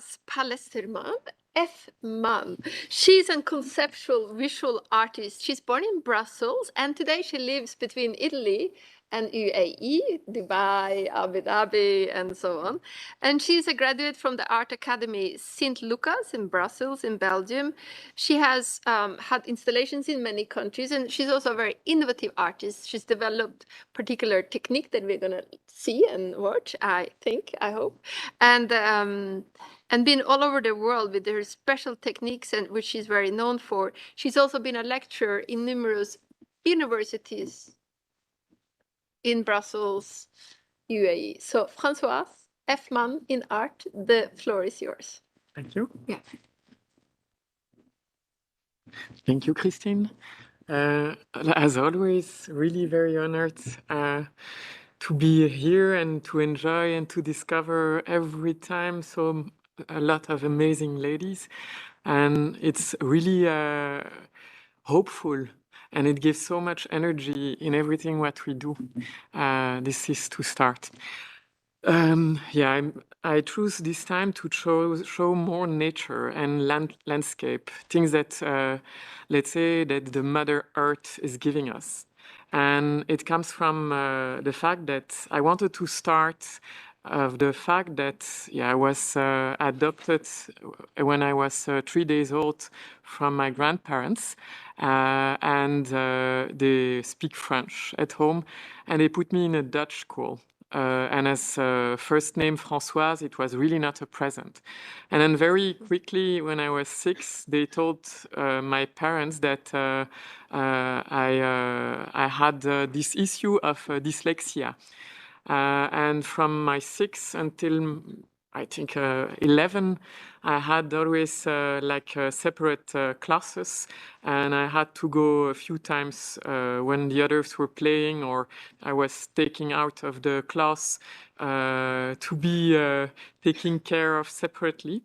Françoise Palestirman, F.man. She's a conceptual visual artist. She's born in Brussels, and today she lives between Italy and UAE, Dubai, Abu Dhabi, and so on. And she's a graduate from the Art Academy St. Lucas in Brussels, in Belgium. She has had installations in many countries, and she's also a very innovative artist. She's developed particular technique that we're going to see and watch, I hope, and been all over the world with her special techniques, and which she's very known for. She's also been a lecturer in numerous universities in Brussels, UAE. So, Françoise, F.man in art, the floor is yours. Thank you. Yeah. Thank you, Christine. As always, really very honored to be here and to enjoy and to discover every time a lot of amazing ladies. And it's really hopeful, and it gives so much energy in everything what we do. This is to start. I choose this time to show more nature and landscape, things that, let's say, that the Mother Earth is giving us. And it comes from the fact that I wanted to start of the fact that I was adopted when I was 3 days old from my grandparents, and they speak French at home, and they put me in a Dutch school. And as first name Françoise, it was really not a present. And then very quickly, when I was 6, they told my parents that I had this issue of dyslexia. And from my 6 until I think 11, I had always separate classes, and I had to go a few times when the others were playing or I was taking out of the class to be taken care of separately.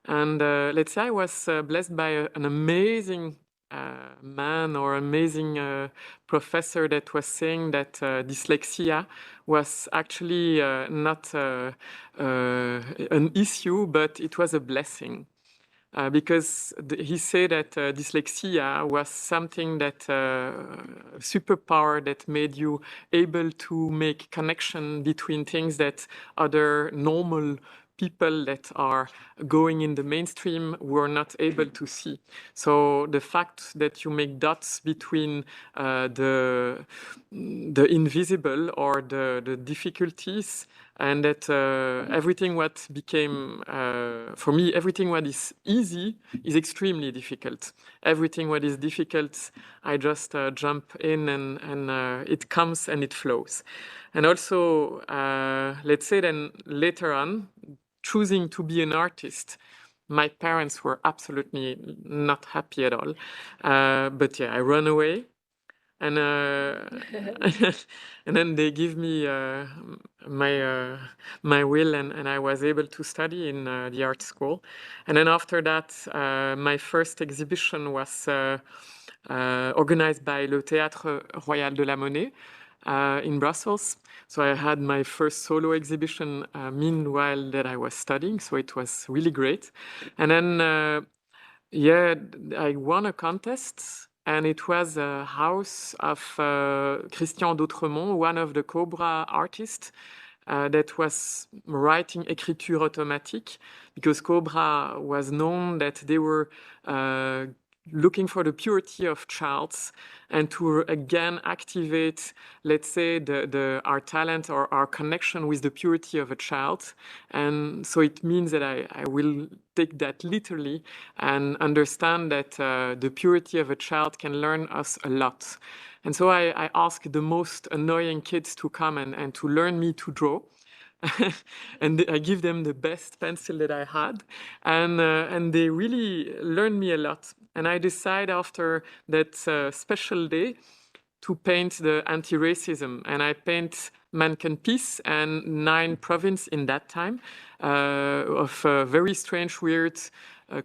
And let's say I was blessed by an amazing man or amazing professor that was saying that dyslexia was actually not an issue, but it was a blessing. Because he said that dyslexia was something that superpower that made you able to make connection between things that other normal people that are going in the mainstream were not able to see. So the fact that you make dots between the invisible or the difficulties, and that everything what became, for me, everything what is easy is extremely difficult. Everything what is difficult, I just jump in and it comes and it flows. And also, let's say then later on, choosing to be an artist, my parents were absolutely not happy at all. But I run away. And and then they give me my will, and I was able to study in the art school. And then after that, my first exhibition was organized by Le Théâtre Royal de la Monnaie in Brussels. So I had my first solo exhibition meanwhile that I was studying. So it was really great. And then I won a contest. And it was a house of Christian d'Autremont, one of the Cobra artists that was writing écriture automatique, because Cobra was known that they were looking for the purity of childs and to again activate, let's say, our talent or our connection with the purity of a child. And so it means that I will take that literally and understand that the purity of a child can learn us a lot. And so I asked the most annoying kids to come and to learn me to draw. And I give them the best pencil that I had, and they really learned me a lot. And I decided after that special day to paint the anti-racism, and I paint Mannequin Peace and 9 province in that time of very strange, weird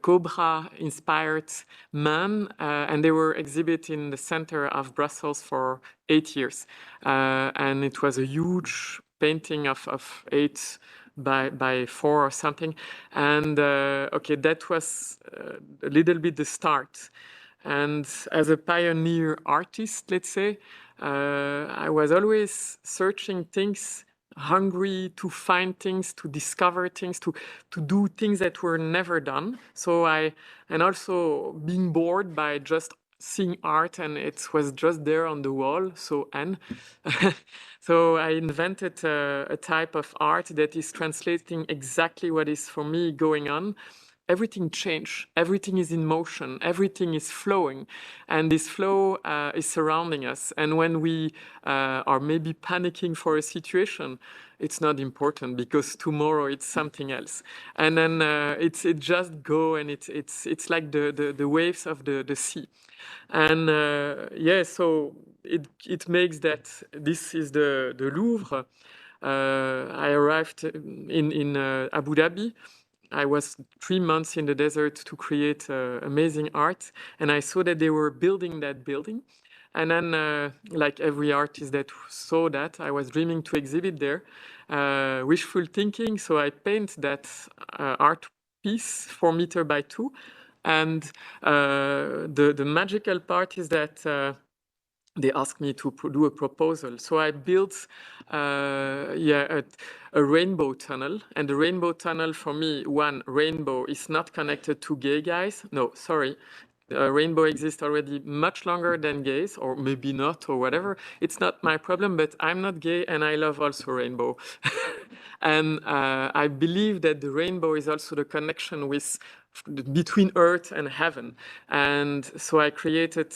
Cobra-inspired man, and they were exhibited in the center of Brussels for 8 years, and it was a huge painting of 8 by 4 or something. And okay, that was a little bit the start. And as a pioneer artist, let's say, I was always searching things, hungry to find things, to discover things, to do things that were never done. And also being bored by just seeing art and it was just there on the wall. So I invented a type of art that is translating exactly what is for me going on. Everything changed, everything is in motion, everything is flowing, and this flow is surrounding us. And when we are maybe panicking for a situation, it's not important because tomorrow it's something else. And then it just go, and it's like the waves of the sea. And yeah, so it makes that this is the Louvre. I arrived in Abu Dhabi. I was 3 months in the desert to create amazing art, and I saw that they were building that building. And then, like every artist that saw that, I was dreaming to exhibit there, wishful thinking. So I paint that art piece 4 meter by 2. And the magical part is that they asked me to do a proposal. So I built a rainbow tunnel. And the rainbow tunnel, for me, one, rainbow is not connected to gay guys. No, sorry. Rainbow exists already much longer than gays, or maybe not, or whatever. It's not my problem, but I'm not gay and I love also rainbow. And I believe that the rainbow is also the connection between earth and heaven. And so I created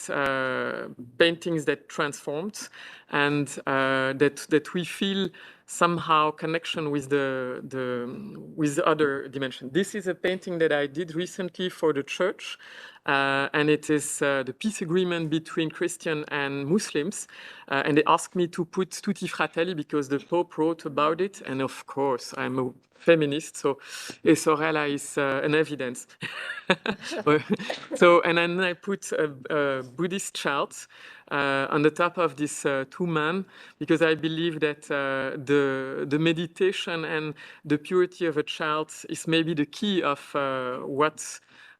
paintings that transformed, and that we feel somehow connection with the other dimension. This is a painting that I did recently for the church, and it is the peace agreement between Christian and Muslims. And they asked me to put Tutti Fratelli because the Pope wrote about it, and of course I'm a feminist, so E Sorella is an evidence. So, and then I put a Buddhist child on the top of this 2 men, because I believe that the meditation and the purity of a child is maybe the key of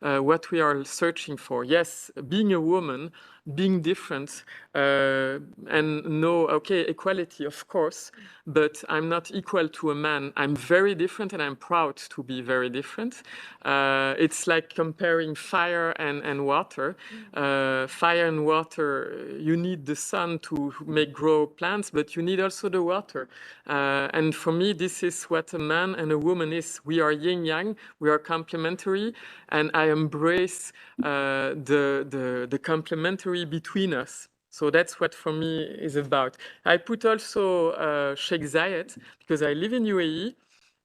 what we are searching for. Yes, being a woman, being different, and no, okay, equality, of course, but I'm not equal to a man. I'm very different, and I'm proud to be very different. It's like comparing fire and water. Fire and water, you need the sun to make grow plants, but you need also the water. And for me, this is what a man and a woman is. We are yin-yang, we are complementary, and I embrace the complementary between us. So that's what for me is about. I put also Sheikh Zayed, because I live in UAE.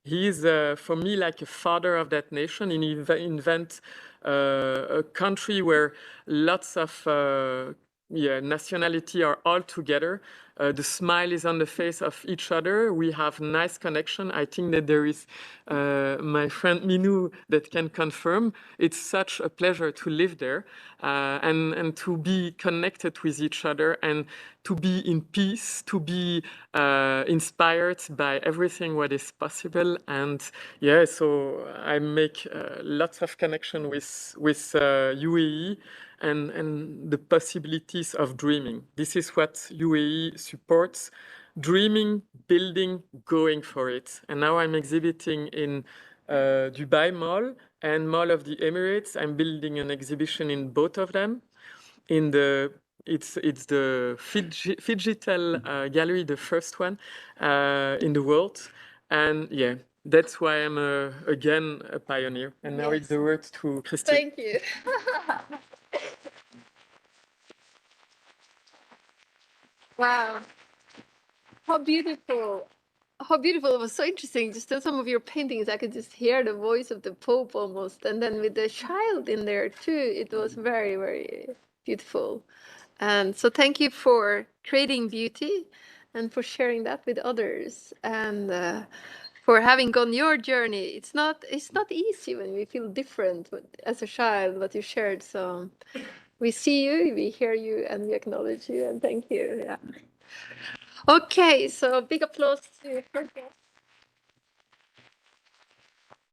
He is, for me, like a father of that nation. And he invent a country where lots of nationality are all together. The smile is on the face of each other. We have nice connection. I think that there is my friend Minou that can confirm. It's such a pleasure to live there and to be connected with each other and to be in peace, to be inspired by everything what is possible. And yeah, so I make lots of connection with UAE and the possibilities of dreaming. This is what UAE supports: dreaming, building, going for it. And now I'm exhibiting in Dubai Mall and Mall of the Emirates. I'm building an exhibition in both of them. It's the Digital Gallery, the first one in the world. And yeah, that's why I'm again a pioneer. And now it's the word to Christine. Thank you. Wow. How beautiful. How beautiful. It was so interesting. Just in some of your paintings, I could just hear the voice of the Pope almost. And then with the child in there too, it was very, very beautiful. And so thank you for creating beauty and for sharing that with others and for having gone your journey. It's not easy when we feel different as a child, what you shared. So we see you, we hear you, and we acknowledge you, and thank you. Yeah. Okay, so big applause to her guest.